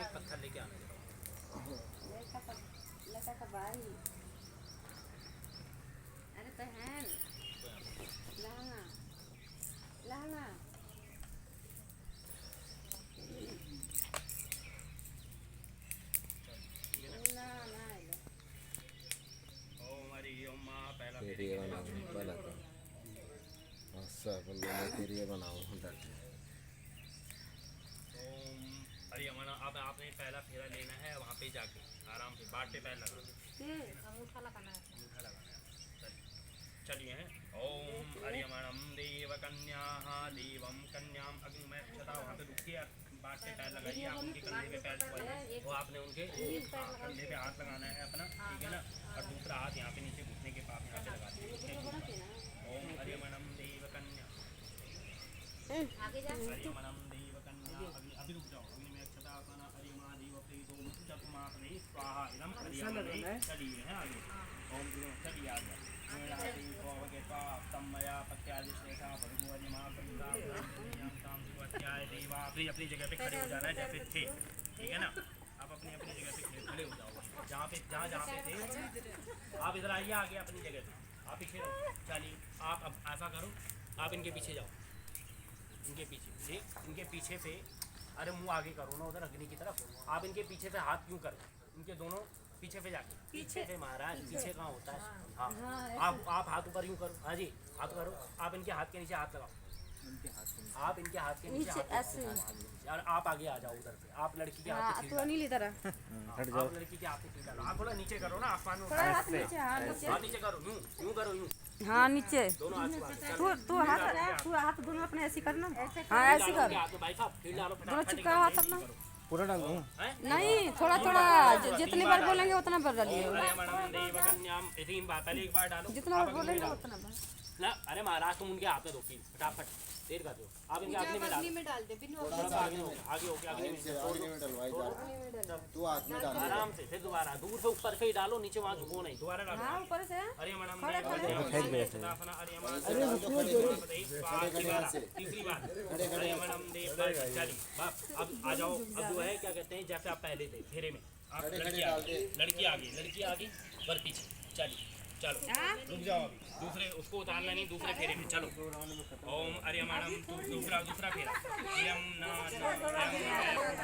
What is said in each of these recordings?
एक पत्थर लेके आना जरा। लता का बारी। अरे बहन लहंगा लहंगा ना ना ओम हरि ओम माँ पहला तेरी बनाओ पहला तो अच्छा पहले तेरी बनाओ उधर ओम हरि ओम। अब आपने पहला फेरा लेना है, वहाँ पे जाके आराम से बाट पे पैर लगाना, अंगूठा लगाना है। अंगूठा लगाना है। चलिए हैं। ओम हरियमणम देव कन्या देवम कन्याम अग्निमय क्षता। वहाँ पे रुकिए, बाट पे पैर लगाइए, आप उनके कंधे पे पैर छुआइए, वो आपने उनके कंधे पे हाथ लगाना है अपना, ठीक है ना। और दूसरा हाथ यहाँ पे नीचे घुटने के पास यहाँ पे लगा दीजिए। ओम हरियमणम देव कन्या हरियमणम देव कन्या अभी रुक जाओ। अग्निमय क्षता अपना हरिमा देव प्रीतो चतुमात्रे स्वाहा इदम हरियमणे। चलिए हैं आगे। ओम चलिए आगे। अपनी जगह पे खड़े हो जाना है जैसे थे, ठीक है ना। आप अपनी अपनी जगह पे खड़े हो जाओ, जहाँ पे थे आप इधर आइए आगे अपनी जगह पे, आप पीछे रहो। चलिए आप अब ऐसा करो, आप इनके पीछे जाओ, इनके पीछे ठीक, इनके पीछे पे अरे मुंह आगे करो ना उधर अग्नि की तरफ। आप इनके पीछे से हाथ क्यों करो, इनके दोनों पीछे पे जाके, पीछे पे महाराज, पीछे कहाँ होता है। हाँ आप हाथ ऊपर यूँ करो। हाँ जी हाथ करो। आप इनके हाथ के नीचे हाथ लगाओ, आप इनके हाथ के नीचे ऐसे। और आप आगे आ जाओ उधर से, आप लड़की के हाथ पे आप लड़की के हाथ पे डालो। आप थोड़ा नीचे करो ना, आसमान में नीचे करो, यूँ करो, यूँ। हाँ नीचे दोनों हाथ तू हाथ दोनों अपने ऐसे करना। हाँ ऐसे कर भाई साहब फील्ड डालो, दोनों चिपका हाथ अपना पूरा डाल दूँ नहीं, थोड़ा थोड़ा जितनी बार बोलेंगे उतना बार डालिए। तीन बार, पहले एक बार डालो, जितना बार बोलेंगे उतना बार ना। अरे महाराज तुम उनके हाथ में दो फटाफट, देर कर दो। आप इनके अग्नि में डाल दे, आगे होके अग्नि में डलवाई तू हाथ में डाल आराम से। फिर दोबारा दूर से ऊपर से ही डालो, नीचे वहाँ झुको नहीं, दोबारा डालो। हाँ ऊपर से अरे मैडम तीसरी बार अरे मैडम चलिए अब आ जाओ। अब जो है क्या कहते हैं, जैसे आप पहले थे फेरे में, आप लड़की आगे पर पीछे। चलिए चलो रुक जाओ, अभी दूसरे उसको उतारना नहीं, दूसरे फेरे में चलो। ओम अरे मैडम दूसरा फेरा।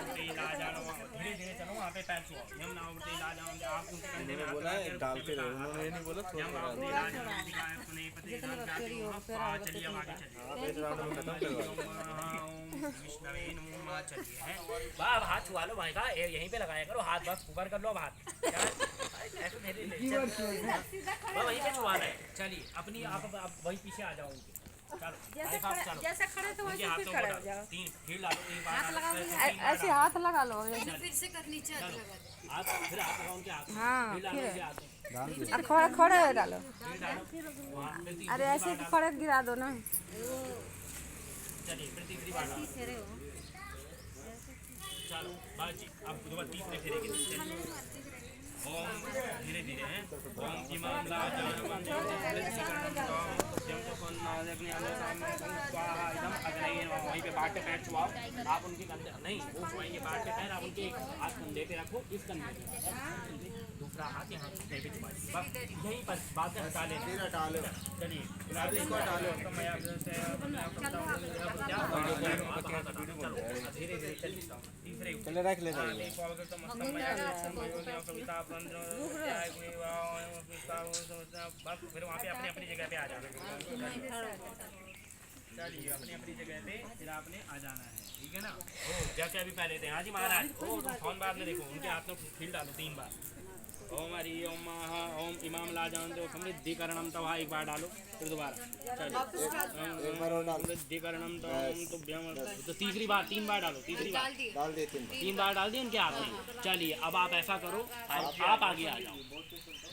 धीरे धीरे चलो, वहाँ पे पैर छुआओ। हम ना उठे ला जाओ, आप उनके कंधे में बोला है डालते रहो, उन्होंने ये नहीं बोला थोड़ा चलिए अब आगे चलिए। विष्णवे नमः। चलिए हैं वाह, हाथ छुआ लो भाई का, यहीं पे लगाया करो हाथ, बस ऊपर कर लो हाथ, ऐसे धीरे वहीं पे छुआना है। चलिए अपनी आप वहीं पीछे आ जाओ उनके। चलो जैसे खड़े तो वैसे फिर खड़े हो जाओ। तीन फील्ड डालो, एक बार ऐसे हाथ लगा लो फिर से कर नीचे हाथ लगा दे। आप फिर हाथ लगाओ उनके हाथ में। हाँ फील्ड डालो उनके हाथ में, अरे खड़े खड़े डालो। फील्ड डालो वहाँ पे। अरे ऐसे खड़े गिरा दो ना। चलिए फिर तीसरी बार डालो। चलो बाजी अब दोबारा तीसरे फेरे के लिए। ओम धीरे धीरे हैं। ओम इमाम ला जानवं वहीं पे बाट पे पैर छुआओ। आप उनके कंधे नहीं, वो छुआएंगे बाट पे पैर, आप उनके एक हाथ कंधे पे रखो, इस कंधे पे दूसरा हाथ यहाँ कंधे पे छुआइए, बस यहीं पर बात हटा लेना। चलिए धीरे धीरे चलिए। तीसरे चले रख ले फिर वहाँ पे अपनी अपनी जगह पे आ जाना। चलिए अपनी अपनी जगह पे फिर आपने आ जाना है, ठीक है ना। ओ जैसे अभी पहले थे। हाँ जी महाराज। ओ फोन बाद में देखो, उनके हाथ में फील्ड डालो 3 बार। ओम हरि ओम महा ओम इमाम ला जानते हो समृद्धिकरणम तवा, एक बार डालो फिर दोबारा। समृद्धिकरणम तुभ्यम, तो तीसरी बार 3 बार डालो, तीसरी बार डाल दे 3 बार डाल दिए उनके हाथ में। चलिए अब आप ऐसा करो, आप आगे आ जाओ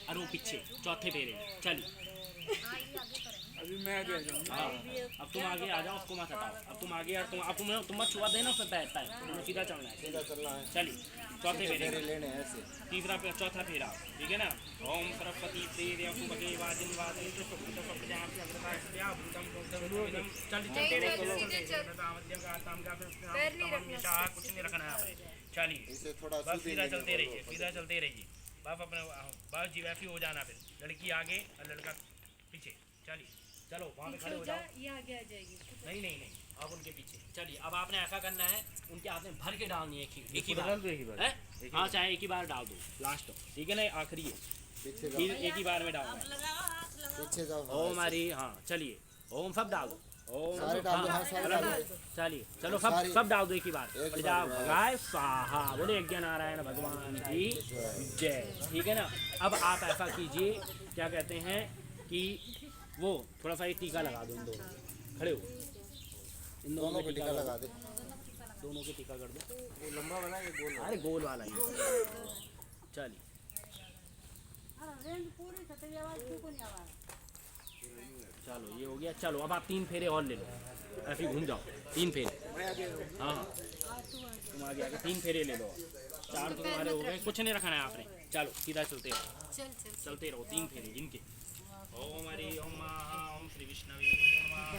और वो पीछे चौथे फेरे। चलिए अभी मैं आगे आ जाऊँ। हाँ अब तुम आगे आ जाओ, उसको मत हटाओ। अब तुम आगे तुम मत छुआ देना उसमें पैर, तुम्हें सीधा चलना है। चलिए चौथे फेरे लेने ऐसे तीसरा चौथा फेरा, ठीक है ना। ओम सरस्वती देवी भगे वाजिन वाजिन तो सब जहाँ पे अग्रता चल चलते रहे। कुछ नहीं रखना है आपने, चलिए इसे थोड़ा बस सीधा चलते रहिए, सीधा चलते रहिए। बाप अपने बस जी वैसे हो जाना, फिर लड़की आगे और लड़का पीछे। चलिए चलो वहाँ पे खड़े हो जाओ। ये आगे आ जाएगी। नहीं नहीं नहीं, अब उनके पीछे। चलिए अब आपने ऐसा करना है, उनके हाथ में भर के डालनी है एक ही बार हैं? हाँ चाहे एक ही बार डाल दो, लास्ट ठीक है ना, आखिरी है, पीछे फिर एक ही बार में डालना है। पीछे जाओ। ओम हरी, हाँ चलिए ओम सब डाल दो। ओम सारे डाल दो, हाँ सारे डाल दो। चलिए चलो सब डाल दो एक ही बार। प्रजा भगाए स्वाहा, बोले यज्ञ नारायण भगवान की जय। ठीक है ना। अब आप ऐसा कीजिए, क्या कहते हैं कि वो थोड़ा सा एक टीका लगा दो इन दोनों, खड़े हो, इन दोनों को टीका लगा दे। दोनों के टीका कर दो। वो लंबा वाला है गोल वाला? अरे गोल वाला ही। चलिए चलो ये हो गया। चलो अब आप 3 फेरे और ले लो, ऐसे ही घूम जाओ 3 फेरे। हाँ तुम आगे आगे 3 फेरे ले लो। 4 तो तुम्हारे हो गए, कुछ नहीं रखना है आपने। चलो सीधा चलते रहो, चलते रहो 3 फेरे इनके। ओम हरि ओम महा ओम श्री विष्णवे नमः।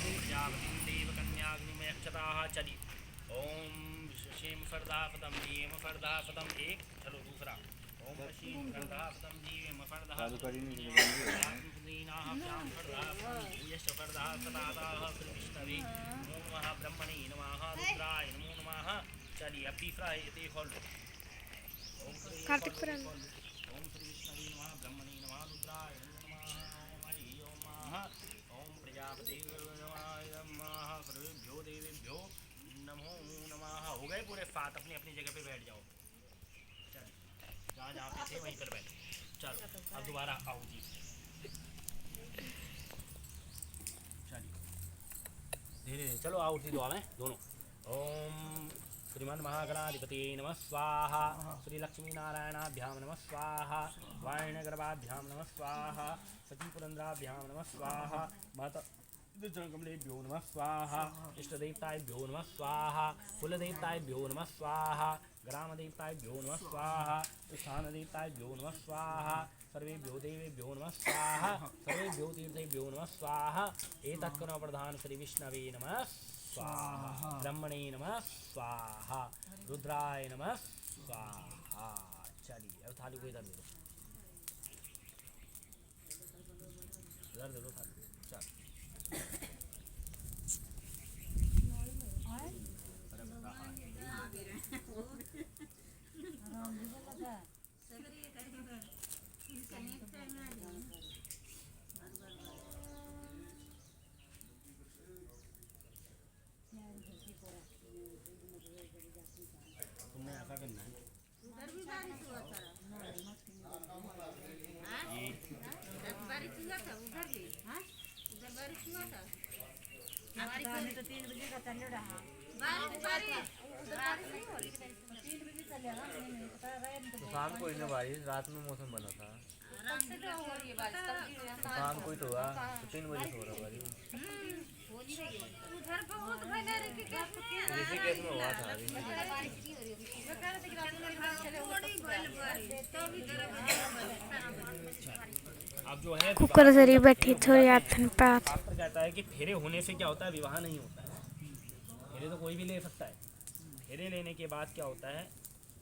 प्रजापतिं देव कन्याग्निमय अक्षताः। चलिए ओम शेम फरदा पदम जीवेम फरदा पदम एक। चलो दूसरा ओम शीम फरदा पदम जीवेम फरदा यश फरदा सदादाः श्री विष्णवे नमो नमः। ब्रह्मणे नमः, रुद्राय नमो नमः। चलिए अब तीसरा है, ये खोल लो। कार्तिक पुराण। ओम श्री विष्णवे नमः, ब्रह्मणे नमः, रुद्राय नमो नमः। ओम हरि ओम महा ओम प्रजापते नमः, सर्वेभ्यो देवेभ्यो नमो नमः। हो गए पूरे 7, अपनी अपनी जगह पे बैठ जाओ। चलिए जहाँ जहाँ पे थे वहीं पर बैठो। चलो अब दोबारा आओ जी। चलिए धीरे धीरे चलो, आओ उठी दो हमें दोनों। ओम श्रीमन महागणाधिपति नमः स्वाहा, श्री लक्ष्मी नारायणाभ्याम नमः स्वाहा, वायनगर्भाभ्याम नमः स्वाहा, सती पुरंद्राभ्याम नमः स्वाहा, माता कमलेभ्यो नमः स्वाहा, इष्टदेवताभ्यो नमः स्वाहा, कुलदेवताभ्यो नमः स्वाहा, ग्रामदेवताभ्यो नमः स्वाहा, स्थानदेवताभ्यो नमः स्वाहा, सर्वेभ्यो देवेभ्यो नमः स्वाहा, सर्वेभ्यो तीर्थेभ्यो नमः स्वाहा। एतत्कर्म प्रधान श्री विष्णवे नमः स्वाहा, ब्रह्मणे नमः स्वाहा, रुद्राय नमः स्वाहा। चलिए अब थाली को इधर दे दो, इधर दे दो थाली। चल तुमने ऐसा करना है, उधर भी बारिश हुआ था, ये बारिश हुआ था उधर भी। हाँ उधर बारिश हुआ था। हमारी तो 3 बजे का चल रहा बारिश उधर बारिश नहीं हो रही। 3 बजे चले हाँ, नहीं पता रहा। शाम को ही ना बारिश, रात में मौसम बना था। कब से तो हो रही है बारिश, शाम को ही तो हुआ, 3 बजे से हो रहा बारिश। हो नहीं रही है उधर बहुत भले ऋषिकेश में। ऋषिकेश में हुआ था अभी। बारिश नहीं हो रही है। वो कह रहे थे कि रात में बारिश चले तो भी अब जो है कुकर जरिए बैठी थोड़ी आथन पात। शास्त्र कहता है कि फेरे होने से क्या होता है, विवाह नहीं होता है। फेरे तो कोई भी ले सकता है। फेरे लेने के बाद क्या होता है,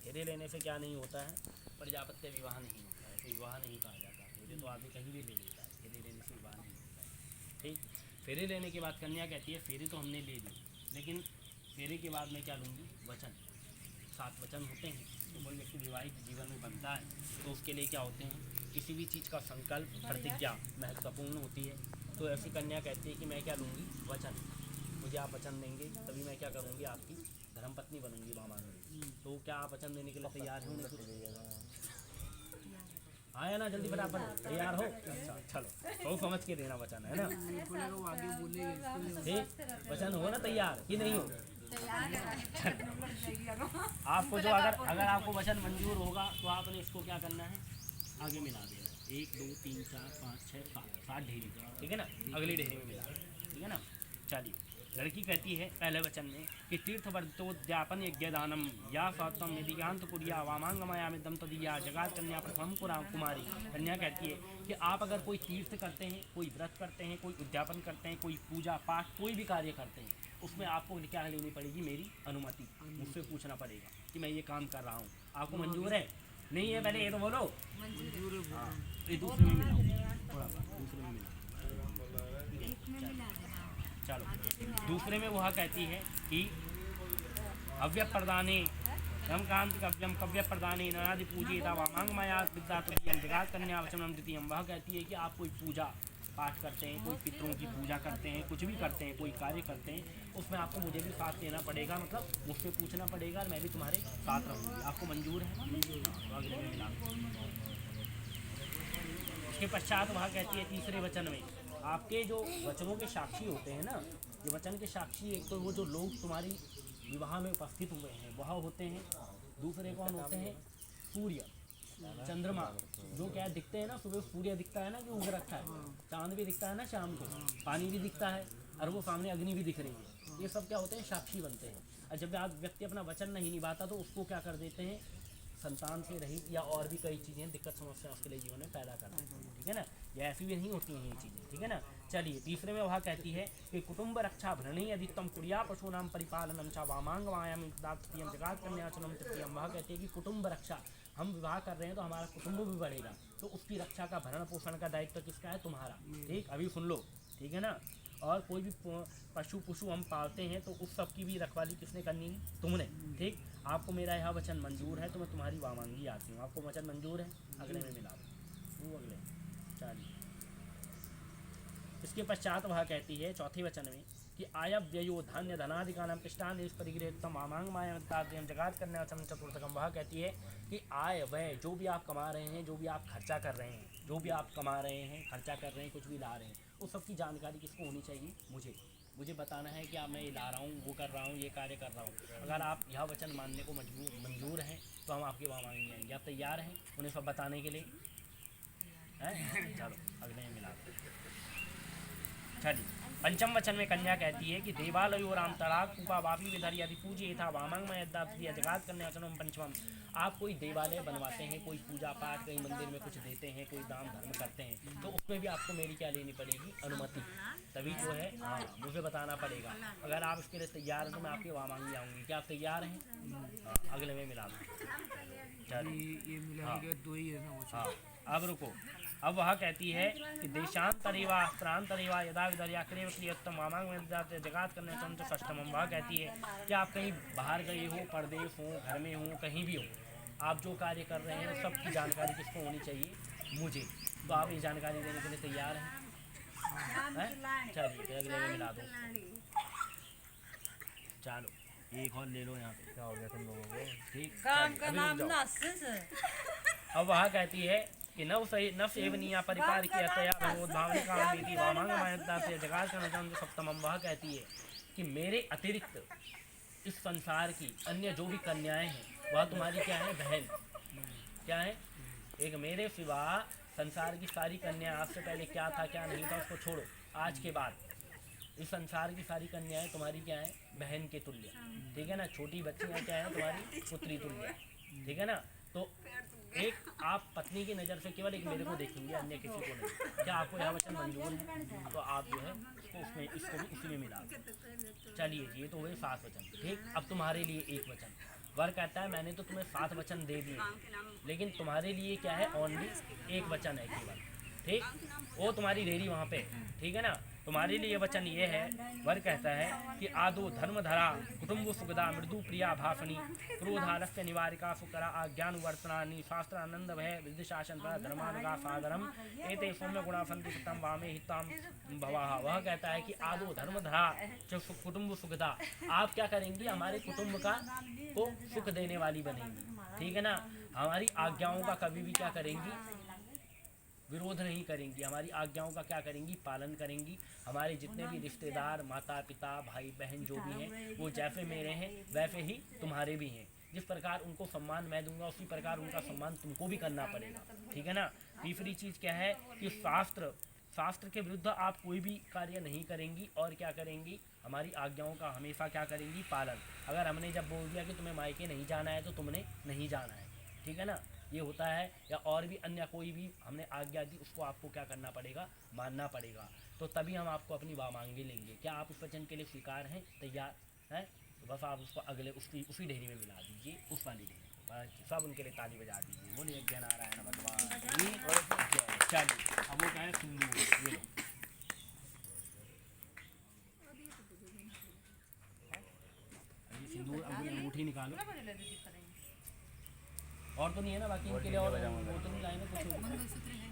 फेरे लेने से क्या नहीं होता है, प्रजापत्य विवाह नहीं होता है, तो विवाह नहीं कहा जाता। फेरे तो आदमी कहीं भी ले लेता है, फेरे लेने से विवाह नहीं होता है। ठीक, फेरे लेने के बाद कन्या कहती है फेरे तो हमने ले ली, लेकिन फेरे के बाद मैं क्या लूँगी, वचन। 7 वचन होते हैं। तो कोई व्यक्ति विवाहित जीवन में बनता है तो उसके लिए क्या होते हैं, किसी भी चीज़ का संकल्प प्रतिज्ञा महत्वपूर्ण होती है। तो ऐसी कन्या कहती है कि मैं क्या लूँगी, वचन। मुझे आप वचन देंगे तभी मैं क्या करूँगी, आपकी धर्मपत्नी बनूंगी मामा में। तो क्या आप वचन देने के लिए तैयार हो? हाँ है ना, जल्दी फटाफट तैयार हो। अच्छा चलो, बहुत समझ के देना वचन, है ना। ठीक, वचन हो ना तैयार कि नहीं हो? आपको जो अगर आपको वचन मंजूर होगा तो आपने इसको क्या करना है, आगे मिला देना। 1 2 3 4 5 6 7 ढेरी, ठीक है ना, अगली ढेरी में मिला, ठीक है ना। चलिए, लड़की कहती है पहले वचन में कि तीर्थवर्तोद्यापन यज्ञदानम या सौतम यदिकांत कुरिया वामांगमयामिदम तदीया जगात कन्या प्रथम कुमारी। कन्या कहती है कि आप अगर कोई तीर्थ करते हैं, कोई व्रत करते हैं, कोई उद्यापन करते हैं, कोई पूजा पाठ, कोई भी कार्य करते हैं, उसमें आपको क्या लेनी पड़ेगी, मेरी अनुमति, मुझसे पूछना पड़ेगा कि मैं ये काम कर रहा हूँ, आपको मंजूर है? नहीं है, पहले ये तो बोलो। हाँ, ये दूसरे में मिलाओ, थोड़ा सा दूसरे में मिलाओ। चलो दूसरे में वह कहती है कि अव्य प्रदाने यम कांत कव्यम कव्य प्रदाने नरादि पूजिता वामांग माया विद्या तुल्यम जगात कन्या वचनम द्वितीयम। वह कहती है कि आप कोई पूजा पाठ करते हैं, कोई पितरों की पूजा करते हैं, कुछ भी करते हैं, कोई कार्य करते हैं, उसमें आपको मुझे भी साथ देना पड़ेगा, मतलब मुझसे पूछना पड़ेगा और मैं भी तुम्हारे साथ रहूँगी। आपको मंजूर है? तो अगले में मिला। इसके पश्चात वह कहती है तीसरे वचन में, आपके जो वचनों के साक्षी होते हैं ना, ये वचन के साक्षी एक तो वो जो लोग तुम्हारी विवाह में उपस्थित हुए हैं वह होते हैं, दूसरे कौन होते हैं? सूर्य, चंद्रमा, जो क्या दिखते हैं ना, सुबह सूर्य दिखता है ना कि उग रखा है, चांद भी दिखता है ना शाम को, पानी भी दिखता है और वो सामने अग्नि भी दिख रही है, ये सब क्या होते हैं? साक्षी बनते हैं। और जब आप व्यक्ति अपना वचन नहीं निभाता तो उसको क्या कर देते हैं? संतान से रहित या और भी कई चीज़ें दिक्कत समस्या उसके लिए जीवन में पैदा कर देते हैं। ठीक है ना, ये ऐसी भी नहीं होती हैं ये चीज़ें। ठीक है ना, चलिए तीसरे में वह कहती है कि कुटुंब रक्षा भरणी अधिकतम कुड़िया पशूनाम परिपालनम चा वामांग वायाम दातम जगात कन्याचनम तृतीयम। वह कहती है कि कुटुंब रक्षा, हम विवाह कर रहे हैं तो हमारा कुटुंब भी बढ़ेगा, तो उसकी रक्षा का भरण पोषण का दायित्व किसका है? तुम्हारा। ठीक, अभी सुन लो। ठीक है ना, और कोई भी पशु हम पालते हैं तो उस सब की भी रखवाली किसने करनी है? तुमने। ठीक, आपको मेरा यह वचन मंजूर है तो मैं तुम्हारी वामांगी आती हूँ। आपको वचन मंजूर है? अगले में मिला वो अगले चलिए। इसके पश्चात वह कहती है चौथे वचन में कि आय व्ययो धन्य धनाधिकानम कृष्णान इस परिगृहतम आमांग मायाम जगात करने वचन चतुर्थकम। वह कहती है कि आय व्यय, जो भी आप कमा रहे हैं, जो भी आप खर्चा कर रहे हैं, जो भी आप कमा रहे हैं, खर्चा कर रहे हैं, कुछ भी ला रहे हैं, उस सब की जानकारी किसको होनी चाहिए? मुझे बताना है कि मैं ये ला रहा हूँ, वो कर रहा हूँ, ये कार्य कर रहा हूँ। अगर आप यह वचन मानने को मंजूर हैं तो हम आपके वहाँ मांगेंगे आएंगे। आप तैयार हैं उन्हें सब बताने के लिए? हैं? चलो अगले में मिला। चलिए पंचम वचन में कन्या कहती है कि देवालयो राम तड़ाक कूपा वापी विधर यदि पूजे था वामंग में जगात करने वचनम पंचमम। आप कोई देवालय बनवाते हैं, कोई पूजा पाठ, कहीं मंदिर में कुछ देते हैं, कोई दान धर्म करते हैं, तो उसमें भी आपको मेरी क्या लेनी पड़ेगी? अनुमति। तभी जो है हाँ मुझे बताना पड़ेगा। अगर आप इसके लिए तैयार हैं तो मैं आपके वहाँ मांगी आऊँगी। क्या आप तैयार हैं? हाँ, अगले में मिला हाँ। अब रुको, अब वह कहती है कि देशांतरेवा अस्त्रांतरेवा यदा विदर्या क्रेव क्रियोत्तम मामांग में जगात करने संत षष्ठम। वह कहती है कि आप कहीं बाहर गए हो, परदेश हो, घर में हो, कहीं भी हो, आप जो कार्य कर रहे हैं सब की जानकारी किसको होनी चाहिए? मुझे। तो आप ये जानकारी देने के लिए तैयार हैं? चलिए अगले में मिला दो। चलो एक और ले लो यहाँ पे। क्या हो गया तुम लोगों को? ठीक, काम का नाम ना। अब वह कहती है कि नव सेवनीया परिपार की अतया भावनिका नीति वामांग मान्यता से जगात करना सप्तमम। वह कहती है कि मेरे अतिरिक्त इस संसार की अन्य जो भी कन्याएं हैं वह तुम्हारी क्या है? बहन। क्या है? एक मेरे सिवा संसार की सारी कन्याएं, आपसे पहले क्या था क्या नहीं था उसको छोड़ो, आज के बाद इस संसार की सारी कन्याएं तुम्हारी क्या है? बहन के तुल्य। ठीक है ना, छोटी बच्चियां क्या है? तुम्हारी पुत्री तुल्य। ठीक है ना, तो एक आप पत्नी की नज़र से केवल एक मेरे को देखेंगे, अन्य किसी को नहीं। क्या आपको यह वचन मंजूर है? तो आप जो है इसको भी उसी में मिला। चलिए ये तो हुए 7 वचन। ठीक, अब तुम्हारे लिए एक वचन। वर कहता है मैंने तो तुम्हें 7 वचन दे दिए, लेकिन तुम्हारे लिए क्या है? ओनली एक वचन है केवल। ठीक, वो तुम्हारी रेडी वहाँ पे। ठीक है ना, तुम्हारे लिए वचन ये है, वर कहता है कि आदो धर्मधरा कुटुंब सुखदा मृदु प्रिया भाषणी क्रोधालस्य निवारिका सुकरा आज्ञानुवर्तनानि शास्त्र आनंद भय विद्य शासन धर्मानुगा सादरम एते सौम्य गुणा संति सतम वामे हिताम भवाह। वह कहता है कि आदो धर्मधरा जो कुटुंब सुखदा, आप क्या करेंगी? हमारे कुटुंब का को सुख देने वाली बनेंगी। ठीक है ना, हमारी आज्ञाओं का कभी भी क्या करेंगी? विरोध नहीं करेंगी। हमारी आज्ञाओं का क्या करेंगी? पालन करेंगी। हमारे जितने भी रिश्तेदार, माता पिता, भाई बहन जो भी हैं, वो जैसे मेरे हैं वैसे ही तुम्हारे भी हैं। जिस प्रकार उनको सम्मान मैं दूंगा उसी प्रकार उनका सम्मान तुमको भी करना पड़ेगा। ठीक है ना। तीसरी चीज़ क्या है कि शास्त्र के विरुद्ध आप कोई भी कार्य नहीं करेंगी और क्या करेंगी? हमारी आज्ञाओं का हमेशा क्या करेंगी? पालन। अगर हमने जब बोल दिया कि तुम्हें मायके नहीं जाना है तो तुमने नहीं जाना है। ठीक है ना, ये होता है। या और भी अन्य कोई भी हमने आज्ञा दी उसको आपको क्या करना पड़ेगा? मानना पड़ेगा। तो तभी हम आपको अपनी वामांगी लेंगे। क्या आप उस वचन के लिए स्वीकार हैं, तैयार हैं? तो बस आप उसको अगले उसी ढेरी में मिला दीजिए, उस वाली ढेरी। बस सब उनके लिए ताली बजा दीजिए। बोलिए जय नारायण भगवान की जय। चलिए अब वो कहें सिंदूर, ये लो। ये सिंदूर, अब ये अंगूठी निकालो। और तो नहीं है ना बाकी इनके लिए? और वो तो नहीं लाए ना कुछ?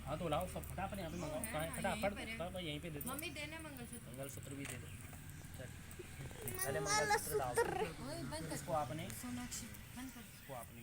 हाँ तो लाओ सब फटाफट यहाँ पे मंगाओ। कहाँ है? फटाफट यहीं पे दे दो। मम्मी देना मंगलसूत्र। मंगलसूत्र भी दे दो। चल पहले मंगलसूत्र डालो। इसको आपने सोनाक्षी बंद कर। इसको आपने